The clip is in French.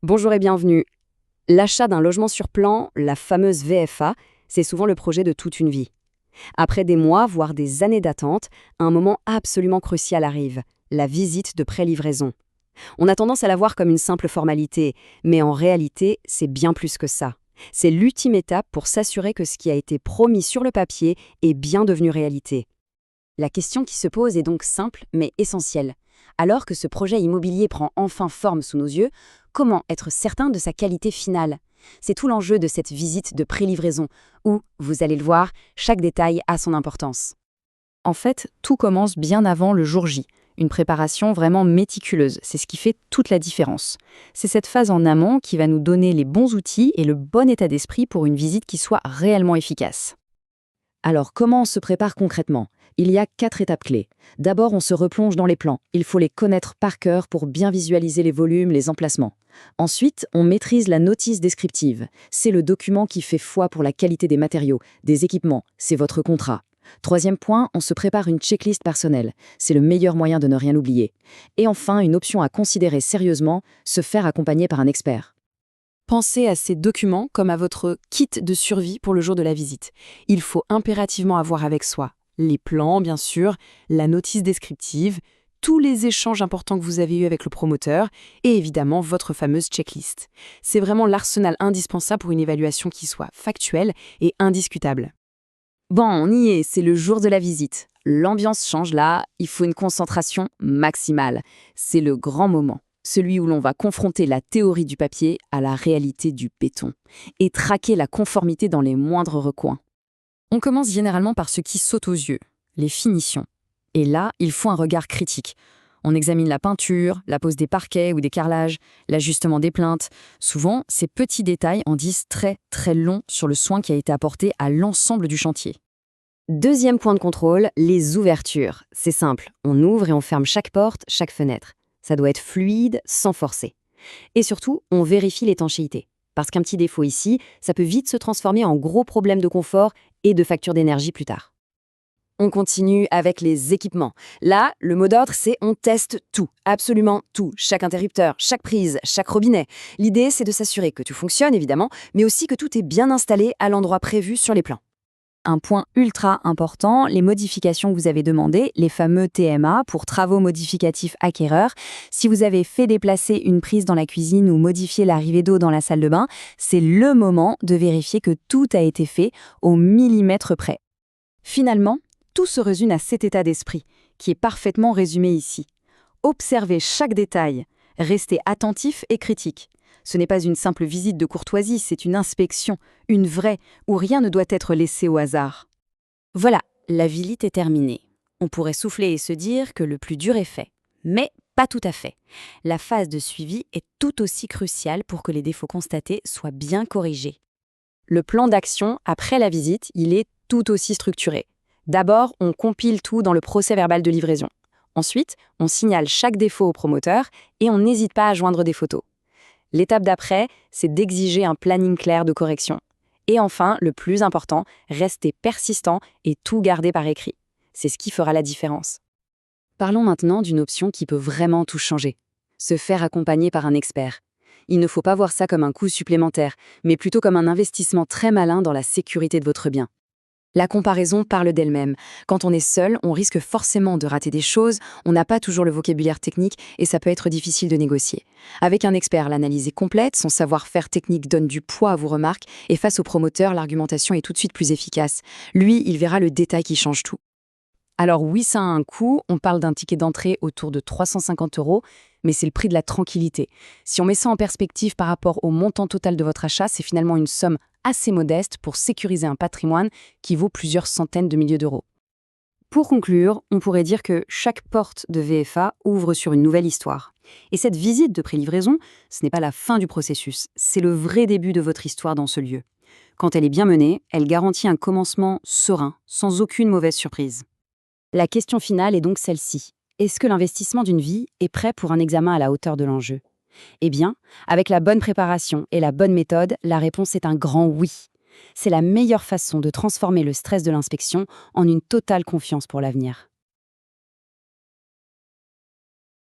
Bonjour et bienvenue. L'achat d'un logement sur plan, la fameuse VFA, c'est souvent le projet de toute une vie. Après des mois, voire des années d'attente, un moment absolument crucial arrive, la visite de pré-livraison. On a tendance à la voir comme une simple formalité, mais en réalité, c'est bien plus que ça. C'est l'ultime étape pour s'assurer que ce qui a été promis sur le papier est bien devenu réalité. La question qui se pose est donc simple mais essentielle. Alors que ce projet immobilier prend enfin forme sous nos yeux, comment être certain de sa qualité finale? C'est tout l'enjeu de cette visite de pré-livraison, où, vous allez le voir, chaque détail a son importance. En fait, tout commence bien avant le jour J. Une préparation vraiment méticuleuse, c'est ce qui fait toute la différence. C'est cette phase en amont qui va nous donner les bons outils et le bon état d'esprit pour une visite qui soit réellement efficace. Alors, comment on se prépare concrètement? Il y a 4 étapes clés. D'abord, on se replonge dans les plans. Il faut les connaître par cœur pour bien visualiser les volumes, les emplacements. Ensuite, on maîtrise la notice descriptive. C'est le document qui fait foi pour la qualité des matériaux, des équipements. C'est votre contrat. Troisième point, on se prépare une checklist personnelle. C'est le meilleur moyen de ne rien oublier. Et enfin, une option à considérer sérieusement, se faire accompagner par un expert. Pensez à ces documents comme à votre kit de survie pour le jour de la visite. Il faut impérativement avoir avec soi les plans, bien sûr, la notice descriptive, tous les échanges importants que vous avez eus avec le promoteur et évidemment votre fameuse checklist. C'est vraiment l'arsenal indispensable pour une évaluation qui soit factuelle et indiscutable. Bon, on y est, c'est le jour de la visite. L'ambiance change là, il faut une concentration maximale. C'est le grand moment. Celui où l'on va confronter la théorie du papier à la réalité du béton et traquer la conformité dans les moindres recoins. On commence généralement par ce qui saute aux yeux, les finitions. Et là, il faut un regard critique. On examine la peinture, la pose des parquets ou des carrelages, l'ajustement des plinthes. Souvent, ces petits détails en disent très très long sur le soin qui a été apporté à l'ensemble du chantier. Deuxième point de contrôle, les ouvertures. C'est simple, on ouvre et on ferme chaque porte, chaque fenêtre. Ça doit être fluide, sans forcer. Et surtout, on vérifie l'étanchéité. Parce qu'un petit défaut ici, ça peut vite se transformer en gros problème de confort et de facture d'énergie plus tard. On continue avec les équipements. Là, le mot d'ordre, c'est on teste tout, absolument tout, chaque interrupteur, chaque prise, chaque robinet. L'idée, c'est de s'assurer que tout fonctionne, évidemment, mais aussi que tout est bien installé à l'endroit prévu sur les plans. Un point ultra important, les modifications que vous avez demandées, les fameux TMA pour travaux modificatifs acquéreurs. Si vous avez fait déplacer une prise dans la cuisine ou modifié l'arrivée d'eau dans la salle de bain, c'est le moment de vérifier que tout a été fait au millimètre près. Finalement, tout se résume à cet état d'esprit, qui est parfaitement résumé ici. Observez chaque détail, restez attentif et critique. Ce n'est pas une simple visite de courtoisie, c'est une inspection, une vraie, où rien ne doit être laissé au hasard. Voilà, la visite est terminée. On pourrait souffler et se dire que le plus dur est fait. Mais pas tout à fait. La phase de suivi est tout aussi cruciale pour que les défauts constatés soient bien corrigés. Le plan d'action après la visite, il est tout aussi structuré. D'abord, on compile tout dans le procès-verbal de livraison. Ensuite, on signale chaque défaut au promoteur et on n'hésite pas à joindre des photos. L'étape d'après, c'est d'exiger un planning clair de correction. Et enfin, le plus important, rester persistant et tout garder par écrit. C'est ce qui fera la différence. Parlons maintenant d'une option qui peut vraiment tout changer. Se faire accompagner par un expert. Il ne faut pas voir ça comme un coût supplémentaire, mais plutôt comme un investissement très malin dans la sécurité de votre bien. La comparaison parle d'elle-même. Quand on est seul, on risque forcément de rater des choses, on n'a pas toujours le vocabulaire technique et ça peut être difficile de négocier. Avec un expert, l'analyse est complète, son savoir-faire technique donne du poids à vos remarques et face au promoteur, l'argumentation est tout de suite plus efficace. Lui, il verra le détail qui change tout. Alors oui, ça a un coût, on parle d'un ticket d'entrée autour de 350 €, mais c'est le prix de la tranquillité. Si on met ça en perspective par rapport au montant total de votre achat, c'est finalement une somme assez modeste pour sécuriser un patrimoine qui vaut plusieurs centaines de milliers d'euros. Pour conclure, on pourrait dire que chaque porte de VFA ouvre sur une nouvelle histoire. Et cette visite de pré-livraison, ce n'est pas la fin du processus, c'est le vrai début de votre histoire dans ce lieu. Quand elle est bien menée, elle garantit un commencement serein, sans aucune mauvaise surprise. La question finale est donc celle-ci. Est-ce que l'investissement d'une vie est prêt pour un examen à la hauteur de l'enjeu? Eh bien, avec la bonne préparation et la bonne méthode, la réponse est un grand oui. C'est la meilleure façon de transformer le stress de l'inspection en une totale confiance pour l'avenir.